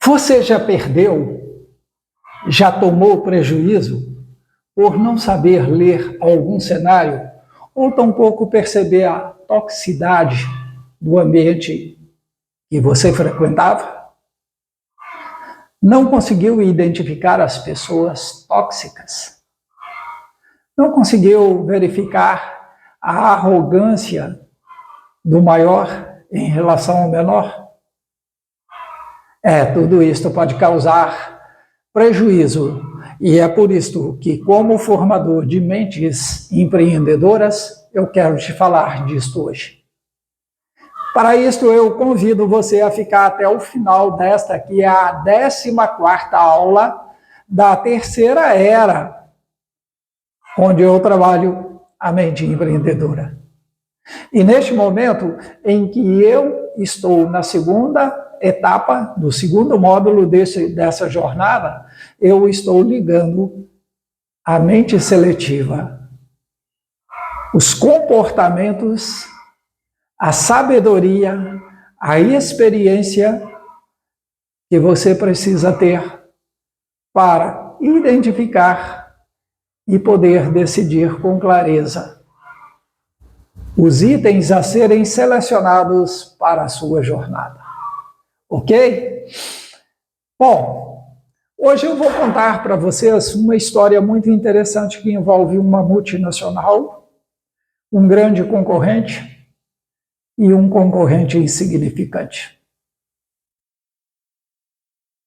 Você já perdeu, já tomou prejuízo por não saber ler algum cenário ou tampouco perceber a toxicidade do ambiente que você frequentava? Não conseguiu identificar as pessoas tóxicas? Não conseguiu verificar a arrogância do maior em relação ao menor? Tudo isso pode causar prejuízo. E é por isso que, como formador de mentes empreendedoras, eu quero te falar disto hoje. Para isso, eu convido você a ficar até o final desta, que é a 14ª aula da terceira era, onde eu trabalho a mente empreendedora. E neste momento em que eu estou na segunda etapa, do segundo módulo dessa jornada, eu estou ligando a mente seletiva, os comportamentos, a sabedoria, a experiência que você precisa ter para identificar e poder decidir com clareza os itens a serem selecionados para a sua jornada. Ok? Bom, hoje eu vou contar para vocês uma história muito interessante que envolve uma multinacional, um grande concorrente e um concorrente insignificante.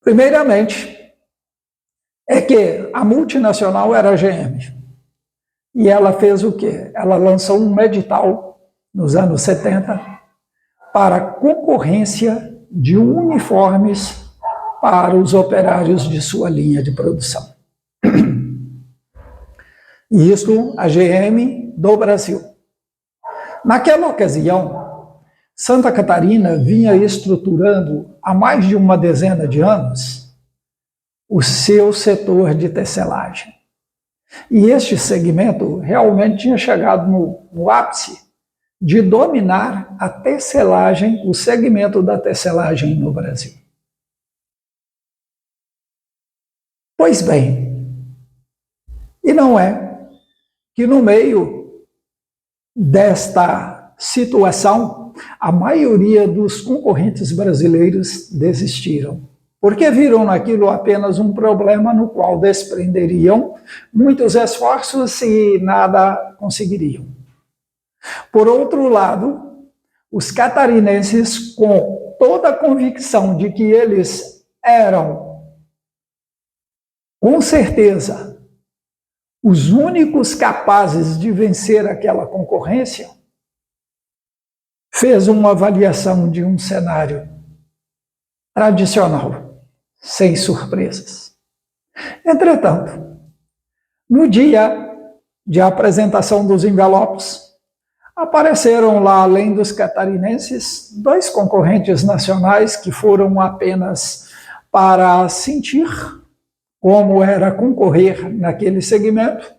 Primeiramente, é que a multinacional era a GM. E ela fez o quê? Ela lançou um edital nos anos 70 para concorrência de uniformes para os operários de sua linha de produção. E isso a GM do Brasil. Naquela ocasião, Santa Catarina vinha estruturando há mais de uma dezena de anos o seu setor de tecelagem. E este segmento realmente tinha chegado no ápice de dominar a tecelagem, o segmento da tecelagem no Brasil. Pois bem, e não é que no meio desta situação, a maioria dos concorrentes brasileiros desistiram, porque viram naquilo apenas um problema no qual desprenderiam muitos esforços e nada conseguiriam. Por outro lado, os catarinenses, com toda a convicção de que eles eram, com certeza, os únicos capazes de vencer aquela concorrência, fez uma avaliação de um cenário tradicional, sem surpresas. Entretanto, no dia de apresentação dos envelopes, apareceram lá, além dos catarinenses, 2 concorrentes nacionais que foram apenas para sentir como era concorrer naquele segmento,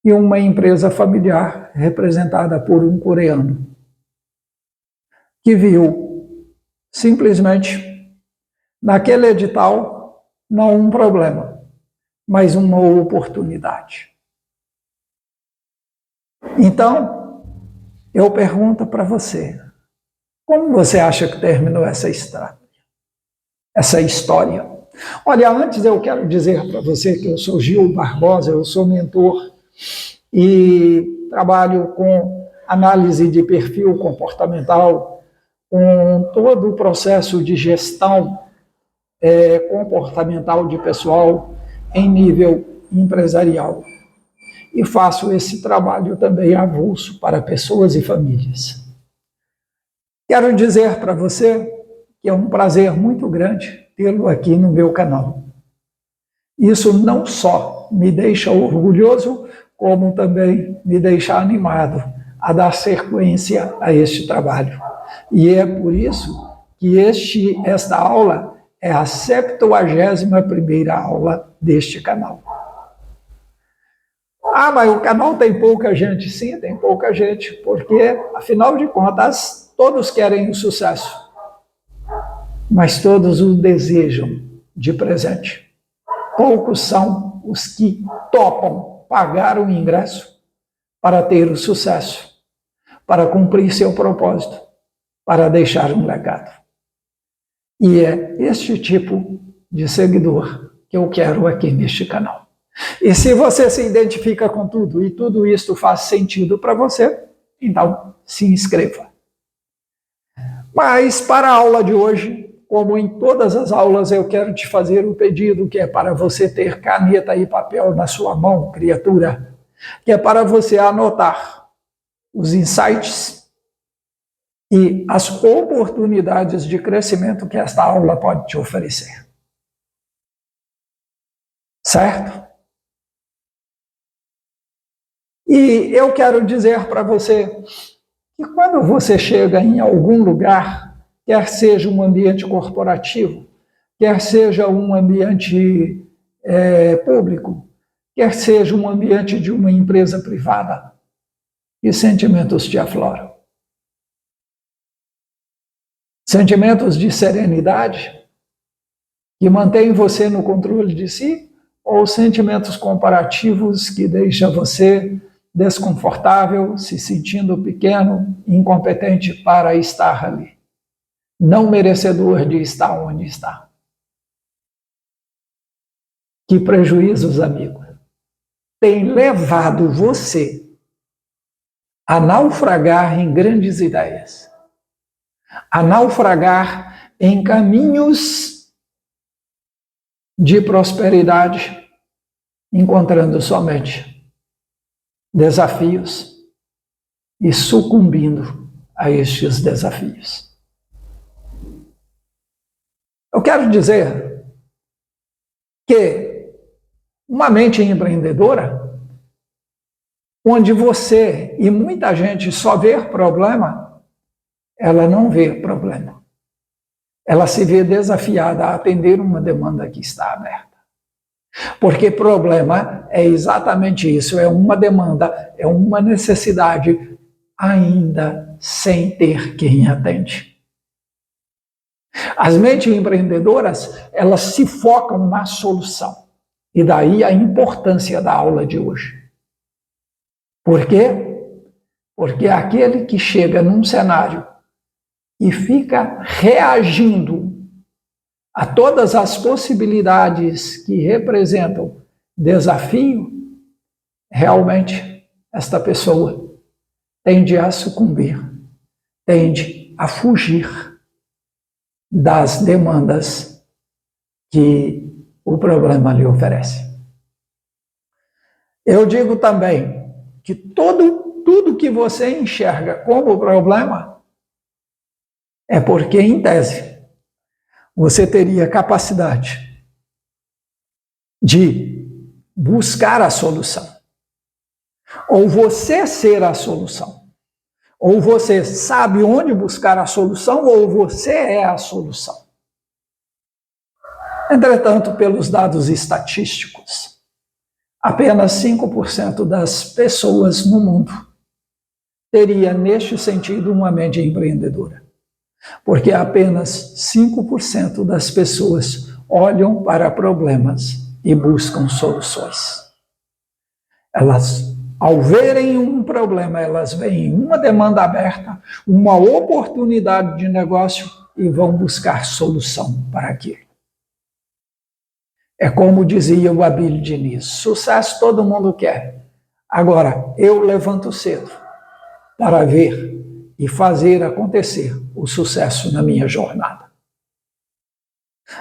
e uma empresa familiar representada por um coreano, que viu simplesmente naquele edital não um problema, mas uma oportunidade. Então, eu pergunto para você, como você acha que terminou essa história? Olha, antes eu quero dizer para você que eu sou Gil Barbosa, eu sou mentor e trabalho com análise de perfil comportamental, com todo o processo de gestão comportamental de pessoal em nível empresarial. E faço esse trabalho também avulso para pessoas e famílias. Quero dizer para você que é um prazer muito grande tê-lo aqui no meu canal. Isso não só me deixa orgulhoso, como também me deixa animado a dar sequência a este trabalho. E é por isso que esta aula é a 71ª aula deste canal. Ah, mas o canal tem pouca gente. Sim, tem pouca gente, porque, afinal de contas, todos querem o sucesso. mas todos o desejam de presente. Poucos são os que topam pagar o ingresso para ter o sucesso, para cumprir seu propósito, para deixar um legado. E é este tipo de seguidor que eu quero aqui neste canal. E se você se identifica com tudo e tudo isto faz sentido para você, então se inscreva. Mas para a aula de hoje, como em todas as aulas, eu quero te fazer um pedido que é para você ter caneta e papel na sua mão, criatura, que é para você anotar os insights e as oportunidades de crescimento que esta aula pode te oferecer. Certo? E eu quero dizer para você que quando você chega em algum lugar, quer seja um ambiente corporativo, quer seja um ambiente público, quer seja um ambiente de uma empresa privada, que sentimentos te afloram? Sentimentos de serenidade, que mantêm você no controle de si, ou sentimentos comparativos que deixam você desconfortável, se sentindo pequeno, incompetente para estar ali, não merecedor de estar onde está? Que prejuízos, amigo, tem levado você a naufragar em grandes ideias, a naufragar em caminhos de prosperidade, encontrando somente desafios e sucumbindo a estes desafios. Eu quero dizer que uma mente empreendedora, onde você e muita gente só vê problema, ela não vê problema. Ela se vê desafiada a atender uma demanda que está aberta. Porque problema é exatamente isso, é uma demanda, é uma necessidade ainda sem ter quem atende. As mentes empreendedoras, elas se focam na solução. E daí a importância da aula de hoje. Por quê? Porque aquele que chega num cenário e fica reagindo a todas as possibilidades que representam desafio, realmente esta pessoa tende a sucumbir, tende a fugir das demandas que o problema lhe oferece. Eu digo também que tudo que você enxerga como problema é porque, em tese, você teria capacidade de buscar a solução. Ou você ser a solução. Ou você sabe onde buscar a solução, ou você é a solução. Entretanto, pelos dados estatísticos, apenas 5% das pessoas no mundo teria, neste sentido, uma mente empreendedora. Porque apenas 5% das pessoas olham para problemas e buscam soluções. Elas, ao verem um problema, elas veem uma demanda aberta, uma oportunidade de negócio e vão buscar solução para aquilo. É como dizia o Abílio Diniz, sucesso todo mundo quer. Agora, eu levanto cedo para ver e fazer acontecer o sucesso na minha jornada.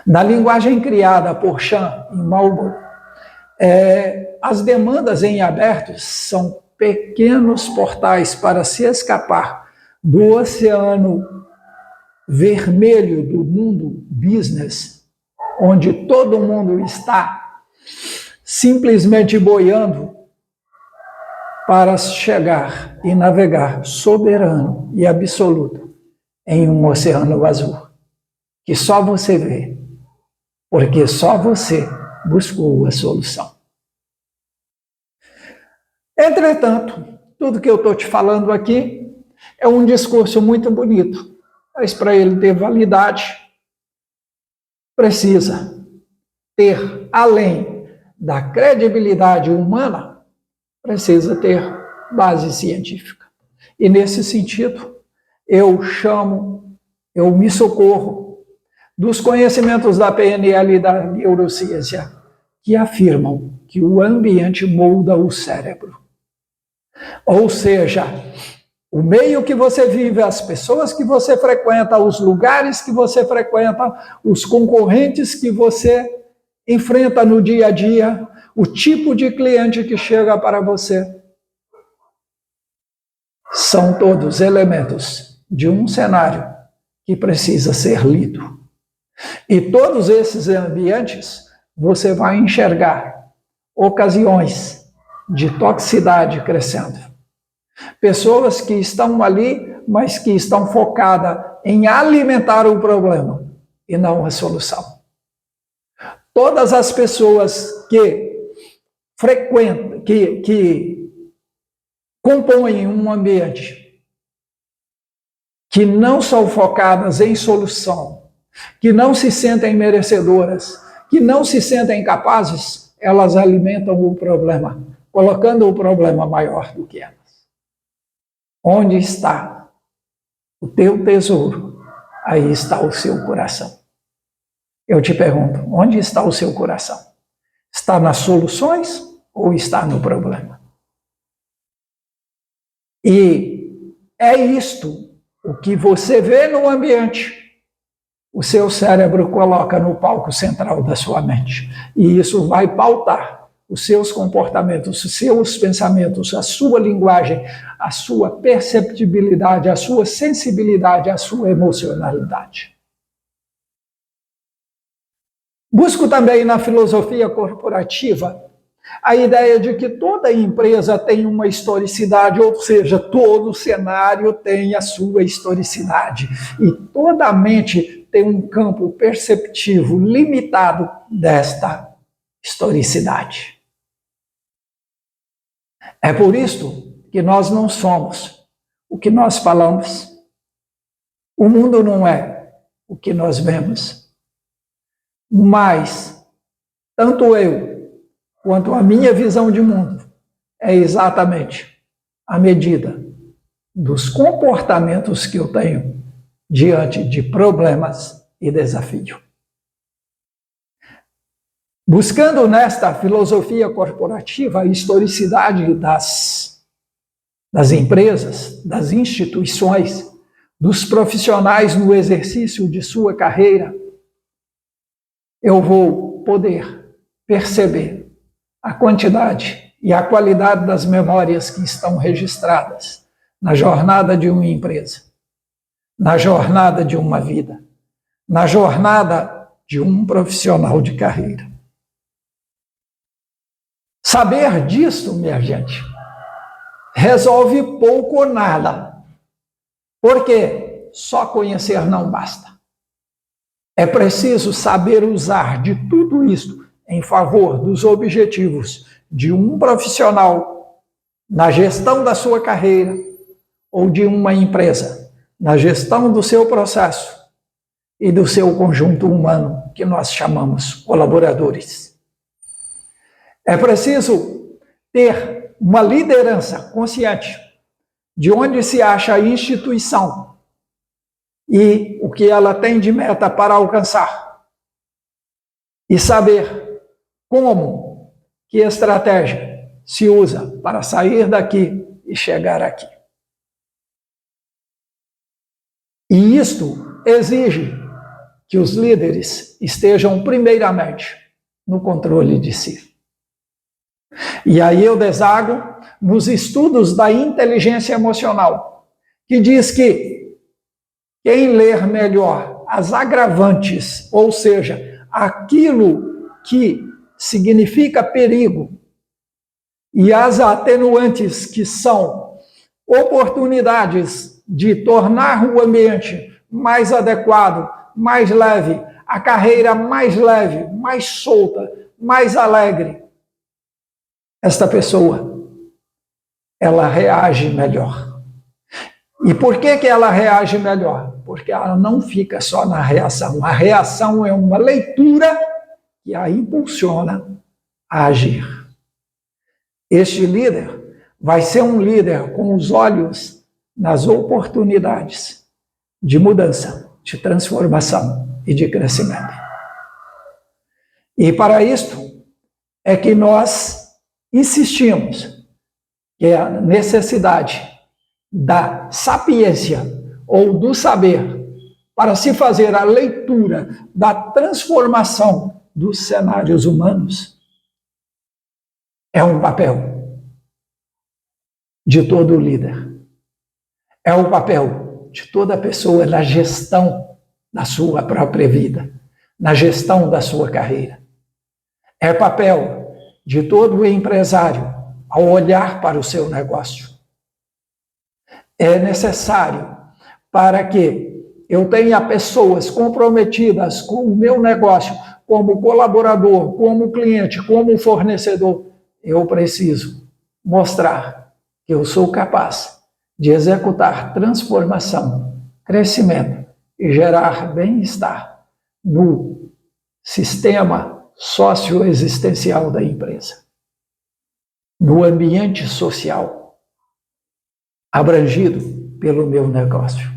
Na linguagem criada por Chan e Marlboro, as demandas em aberto são pequenos portais para se escapar do oceano vermelho do mundo business, onde todo mundo está simplesmente boiando para chegar e navegar soberano e absoluto em um oceano azul, que só você vê, porque só você buscou a solução. Entretanto, tudo que eu estou te falando aqui é um discurso muito bonito, mas para ele ter validade, precisa ter, além da credibilidade humana, precisa ter base científica. E nesse sentido, eu me socorro dos conhecimentos da PNL e da neurociência que afirmam que o ambiente molda o cérebro. Ou seja, o meio que você vive, as pessoas que você frequenta, os lugares que você frequenta, os concorrentes que você enfrenta no dia a dia, o tipo de cliente que chega para você, são todos elementos de um cenário que precisa ser lido. E todos esses ambientes você vai enxergar ocasiões de toxicidade crescendo. Pessoas que estão ali, mas que estão focadas em alimentar o problema e não a solução. Todas as pessoas que frequentam, que compõem um ambiente que não são focadas em solução, que não se sentem merecedoras, que não se sentem capazes, elas alimentam o problema, colocando o problema maior do que elas. Onde está o teu tesouro, aí está o seu coração. Eu te pergunto, onde está o seu coração? Está nas soluções ou está no problema? E é isto o que você vê no ambiente, o seu cérebro coloca no palco central da sua mente. E isso vai pautar os seus comportamentos, os seus pensamentos, a sua linguagem, a sua perceptibilidade, a sua sensibilidade, a sua emocionalidade. Busco também na filosofia corporativa a ideia de que toda empresa tem uma historicidade, ou seja, todo cenário tem a sua historicidade. E toda mente tem um campo perceptivo limitado desta historicidade. É por isso que nós não somos o que nós falamos. O mundo não é o que nós vemos. Mas, tanto eu quanto a minha visão de mundo é exatamente a medida dos comportamentos que eu tenho diante de problemas e desafios. Buscando nesta filosofia corporativa a historicidade das empresas, das instituições, dos profissionais no exercício de sua carreira, eu vou poder perceber a quantidade e a qualidade das memórias que estão registradas na jornada de uma empresa, na jornada de uma vida, na jornada de um profissional de carreira. Saber disso, minha gente, resolve pouco ou nada, porque só conhecer não basta. É preciso saber usar de tudo isso em favor dos objetivos de um profissional na gestão da sua carreira ou de uma empresa, na gestão do seu processo e do seu conjunto humano, que nós chamamos colaboradores. É preciso ter uma liderança consciente de onde se acha a instituição e o que ela tem de meta para alcançar, e saber como que estratégia se usa para sair daqui e chegar aqui. E isto exige que os líderes estejam primeiramente no controle de si. E aí eu desago nos estudos da inteligência emocional, que diz que quem ler melhor as agravantes, ou seja, aquilo que significa perigo, e as atenuantes, que são oportunidades de tornar o ambiente mais adequado, mais leve, a carreira mais leve, mais solta, mais alegre, esta pessoa, ela reage melhor. E por que ela reage melhor? porque ela não fica só na reação. A reação é uma leitura que a impulsiona a agir. Este líder vai ser um líder com os olhos nas oportunidades de mudança, de transformação e de crescimento. E para isto é que nós insistimos que a necessidade da sapiência ou do saber para se fazer a leitura da transformação dos cenários humanos é um papel de todo líder. É o papel de toda pessoa na gestão da sua própria vida, na gestão da sua carreira. É papel de todo empresário ao olhar para o seu negócio. É necessário para que eu tenha pessoas comprometidas com o meu negócio, como colaborador, como cliente, como fornecedor. Eu preciso mostrar que eu sou capaz de executar transformação, crescimento e gerar bem-estar no sistema socioexistencial da empresa, no ambiente social abrangido pelo meu negócio.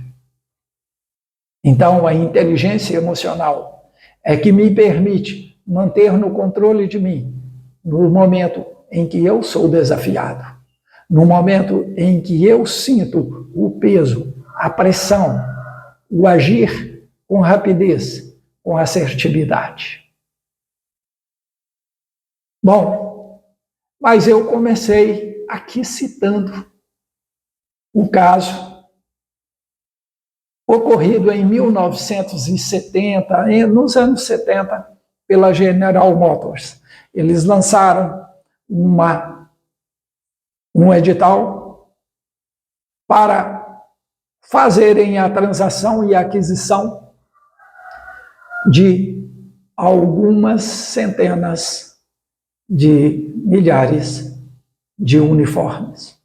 Então, a inteligência emocional é que me permite manter no controle de mim no momento em que eu sou desafiado, no momento em que eu sinto o peso, a pressão, o agir com rapidez, com assertividade. Bom, mas eu comecei aqui citando o caso ocorrido em 1970, nos anos 70, pela General Motors. Eles lançaram um edital para fazerem a transação e a aquisição de algumas centenas de milhares de uniformes.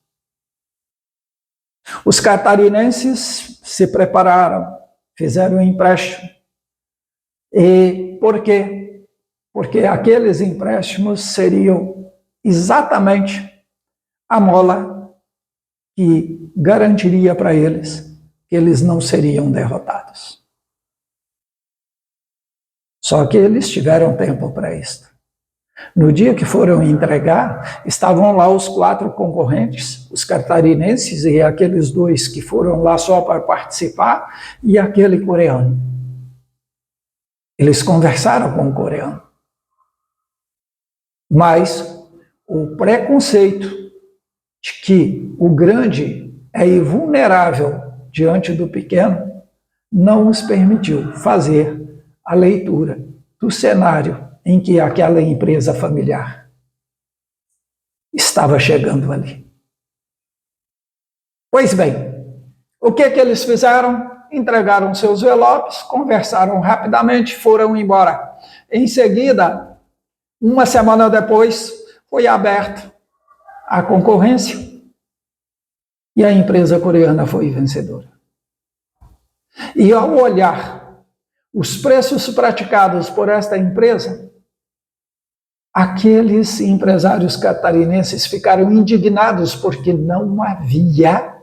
Os catarinenses se prepararam, fizeram um empréstimo. E por quê? Porque aqueles empréstimos seriam exatamente a mola que garantiria para eles que eles não seriam derrotados. Só que eles tiveram tempo para isso. No dia que foram entregar, estavam lá os 4 concorrentes, os catarinenses e aqueles 2 que foram lá só para participar, e aquele coreano. Eles conversaram com o coreano. Mas o preconceito de que o grande é invulnerável diante do pequeno não os permitiu fazer a leitura do cenário em que aquela empresa familiar estava chegando ali. Pois bem, o que eles fizeram? Entregaram seus envelopes, conversaram rapidamente, foram embora. Em seguida, uma semana depois, foi aberta a concorrência e a empresa coreana foi vencedora. E ao olhar os preços praticados por esta empresa, aqueles empresários catarinenses ficaram indignados porque não havia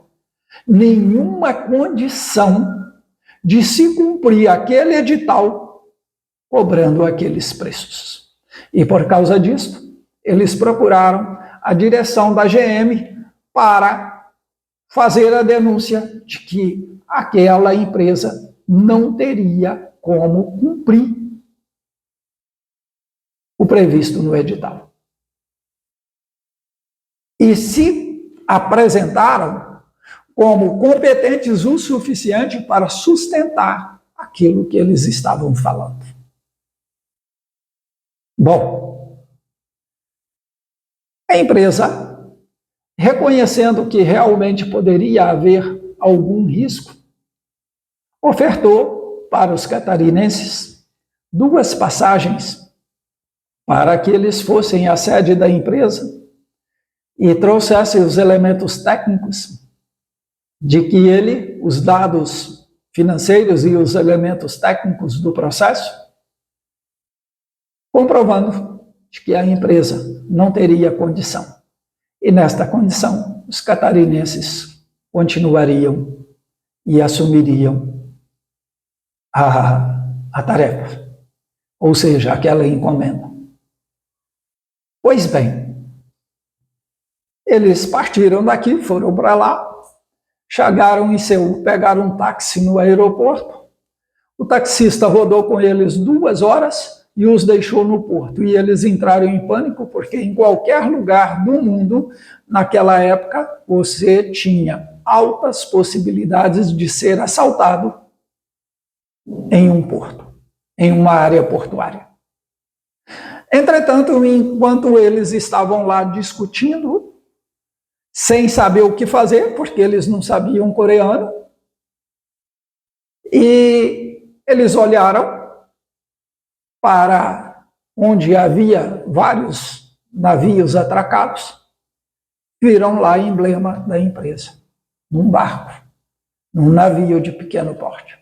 nenhuma condição de se cumprir aquele edital cobrando aqueles preços. E por causa disso, eles procuraram a direção da GM para fazer a denúncia de que aquela empresa não teria como cumprir o previsto no edital. E se apresentaram como competentes o suficiente para sustentar aquilo que eles estavam falando. Bom, a empresa, reconhecendo que realmente poderia haver algum risco, ofertou para os catarinenses 2 passagens para que eles fossem à sede da empresa e trouxessem os elementos técnicos de que os dados financeiros e os elementos técnicos do processo, comprovando de que a empresa não teria condição. E nesta condição, os catarinenses continuariam e assumiriam a tarefa, ou seja, aquela encomenda. Pois bem, eles partiram daqui, foram para lá, chegaram em Seul, pegaram um táxi no aeroporto, o taxista rodou com eles 2 horas e os deixou no porto. E eles entraram em pânico, porque em qualquer lugar do mundo, naquela época, você tinha altas possibilidades de ser assaltado em um porto, em uma área portuária. Entretanto, enquanto eles estavam lá discutindo, sem saber o que fazer, porque eles não sabiam coreano, e eles olharam para onde havia vários navios atracados, viram lá o emblema da empresa, num barco, num navio de pequeno porte.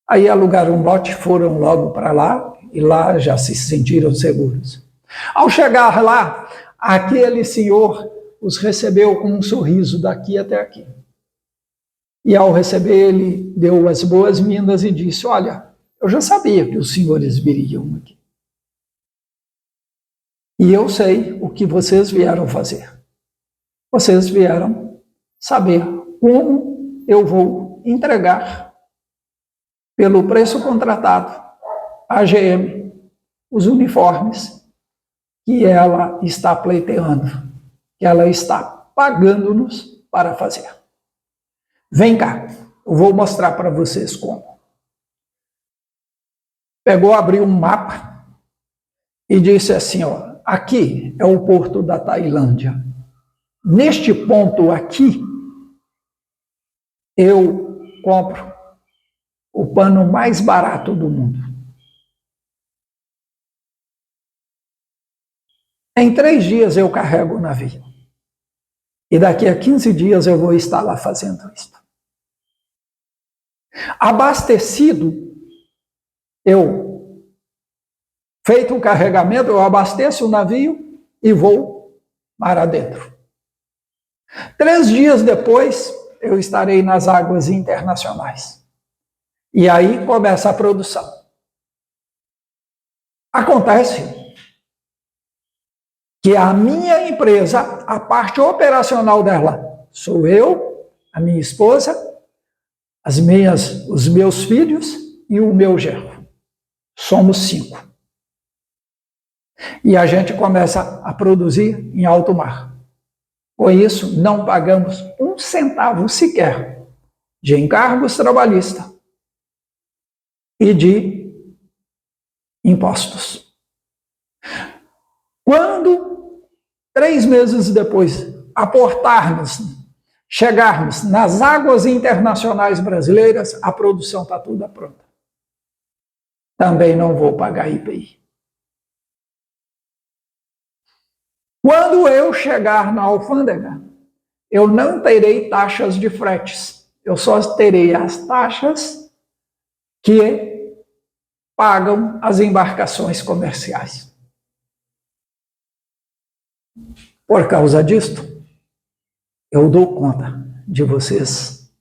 Aí alugaram um bote, foram logo para lá, e lá já se sentiram seguros. Ao chegar lá, aquele senhor os recebeu com um sorriso daqui até aqui. E ao receber, ele deu as boas-vindas e disse: olha, eu já sabia que os senhores viriam aqui. E eu sei o que vocês vieram fazer. Vocês vieram saber como eu vou entregar, pelo preço contratado, à GM, os uniformes que ela está pleiteando, que ela está pagando-nos para fazer. Vem cá, eu vou mostrar para vocês como. Pegou, abriu um mapa e disse assim, ó, aqui é o porto da Tailândia. Neste ponto aqui, eu compro o pano mais barato do mundo. Em 3 dias eu carrego o navio. E daqui a 15 dias eu vou estar lá fazendo isso. Abastecido, feito o carregamento, eu abasteço o navio e vou mar adentro. 3 dias depois, eu estarei nas águas internacionais. E aí começa a produção. Acontece que a minha empresa, a parte operacional dela, sou eu, a minha esposa, os meus filhos e o meu genro. Somos 5. E a gente começa a produzir em alto mar. Com isso, não pagamos 1 centavo sequer de encargos trabalhistas e de impostos. Quando, 3 meses depois, chegarmos nas águas internacionais brasileiras, a produção está toda pronta. Também não vou pagar IPI. Quando eu chegar na alfândega, eu não terei taxas de fretes. Eu só terei as taxas que pagam as embarcações comerciais. Por causa disto, eu dou conta de vocês,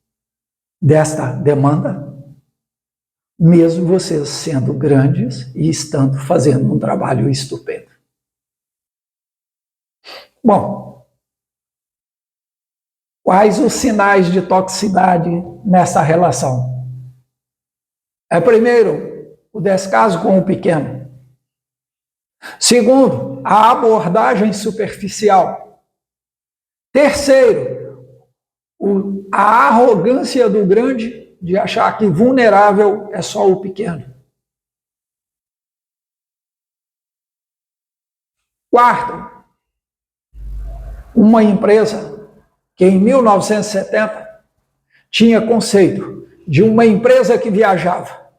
desta demanda, mesmo vocês sendo grandes e estando fazendo um trabalho estupendo. Bom, quais os sinais de toxicidade nessa relação? Primeiro, o descaso com o pequeno. Segundo, a abordagem superficial. Terceiro, a arrogância do grande de achar que vulnerável é só o pequeno. Quarto, uma empresa que em 1970 tinha conceito de uma empresa que viajava.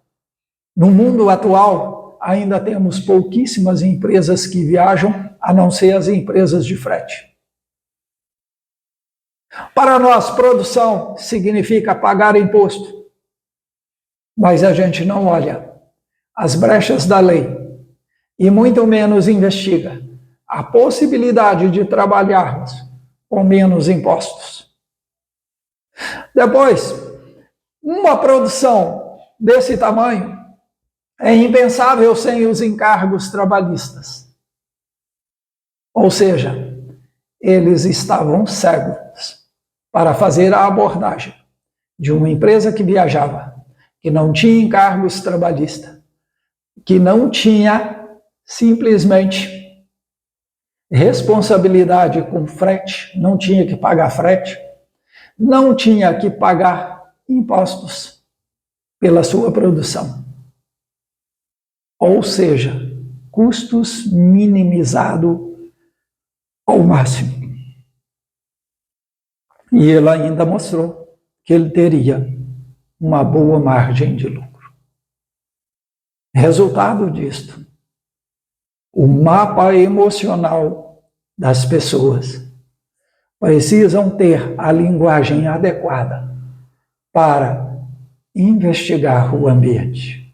No mundo atual, ainda temos pouquíssimas empresas que viajam, a não ser as empresas de frete. Para nós, produção significa pagar imposto. mas a gente não olha as brechas da lei e muito menos investiga a possibilidade de trabalharmos com menos impostos. Depois, uma produção desse tamanho é impensável sem os encargos trabalhistas. Ou seja, eles estavam cegos para fazer a abordagem de uma empresa que viajava, que não tinha encargos trabalhistas, que não tinha simplesmente responsabilidade com frete, não tinha que pagar frete, não tinha que pagar impostos pela sua produção. Ou seja, custos minimizados ao máximo. E ele ainda mostrou que ele teria uma boa margem de lucro. Resultado disto, o mapa emocional das pessoas precisam ter a linguagem adequada para investigar o ambiente,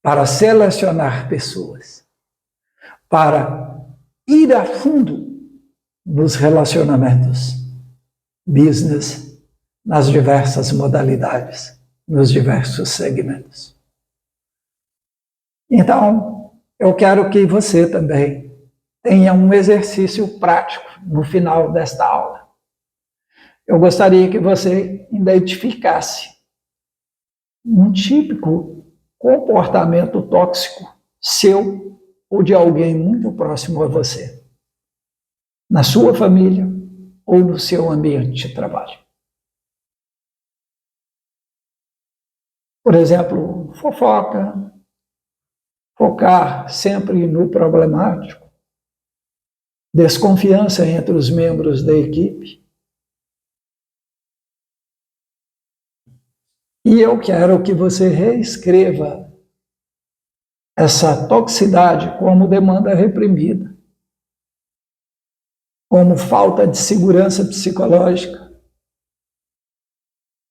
para selecionar pessoas, para ir a fundo nos relacionamentos, business, nas diversas modalidades, nos diversos segmentos. Então, eu quero que você também tenha um exercício prático no final desta aula. Eu gostaria que você identificasse um típico comportamento tóxico seu ou de alguém muito próximo a você, na sua família ou no seu ambiente de trabalho. Por exemplo, fofoca, focar sempre no problemático, desconfiança entre os membros da equipe. E eu quero que você reescreva essa toxicidade como demanda reprimida, como falta de segurança psicológica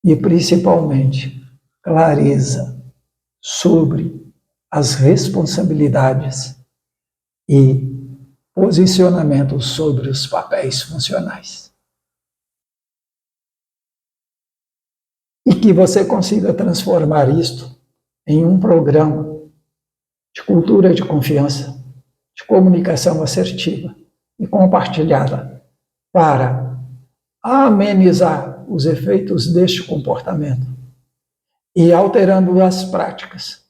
e, principalmente, clareza sobre as responsabilidades e posicionamentos sobre os papéis funcionais. E que você consiga transformar isto em um programa de cultura de confiança, de comunicação assertiva e compartilhada para amenizar os efeitos deste comportamento e alterando as práticas.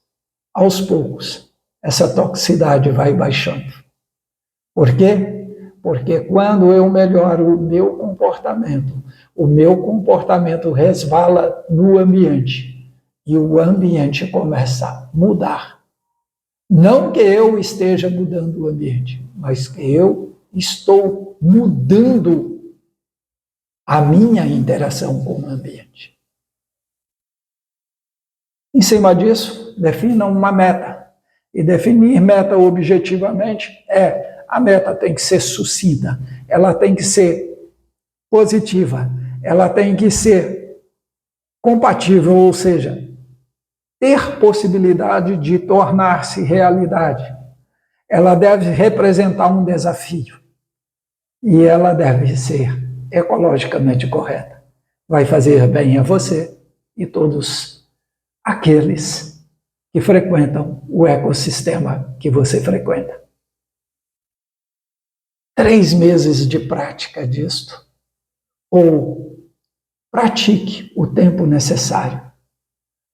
Aos poucos, essa toxicidade vai baixando. Por quê? Porque quando eu melhoro o meu comportamento resvala no ambiente e o ambiente começa a mudar. Não que eu esteja mudando o ambiente, mas que eu estou mudando a minha interação com o ambiente. Em cima disso, defina uma meta. E definir meta objetivamente a meta tem que ser sucinta, ela tem que ser positiva, ela tem que ser compatível, ou seja, ter possibilidade de tornar-se realidade. Ela deve representar um desafio e ela deve ser ecologicamente correta. Vai fazer bem a você e todos aqueles que frequentam o ecossistema que você frequenta. 3 meses de prática disto, ou pratique o tempo necessário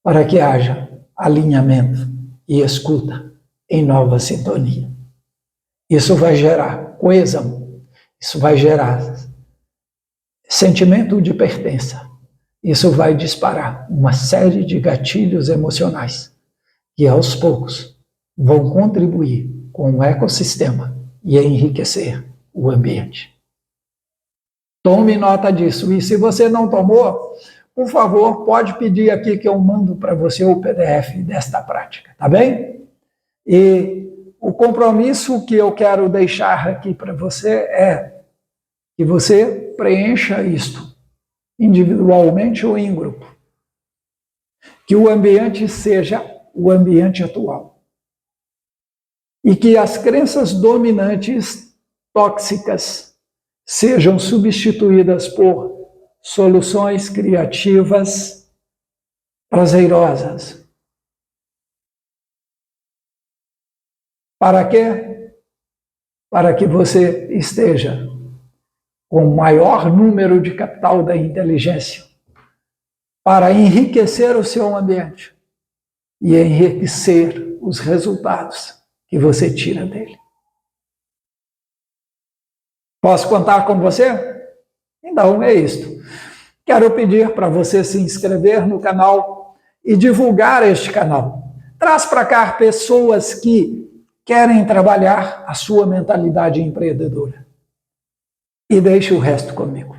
para que haja alinhamento e escuta em nova sintonia. Isso vai gerar coesão, isso vai gerar sentimento de pertença, isso vai disparar uma série de gatilhos emocionais que aos poucos vão contribuir com o ecossistema e enriquecer o ambiente. Tome nota disso. E se você não tomou, por favor, pode pedir aqui que eu mando para você o PDF desta prática, tá bem? E o compromisso que eu quero deixar aqui para você é que você preencha isto, individualmente ou em grupo. que o ambiente seja o ambiente atual. E que as crenças dominantes tóxicas sejam substituídas por soluções criativas, prazerosas. Para quê? Para que você esteja com o maior número de capital da inteligência, para enriquecer o seu ambiente e enriquecer os resultados que você tira dele. Posso contar com você? Então é isto. Quero pedir para você se inscrever no canal e divulgar este canal. Traz para cá pessoas que querem trabalhar a sua mentalidade empreendedora. E deixe o resto comigo.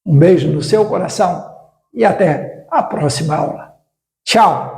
Um beijo no seu coração e até a próxima aula. Tchau!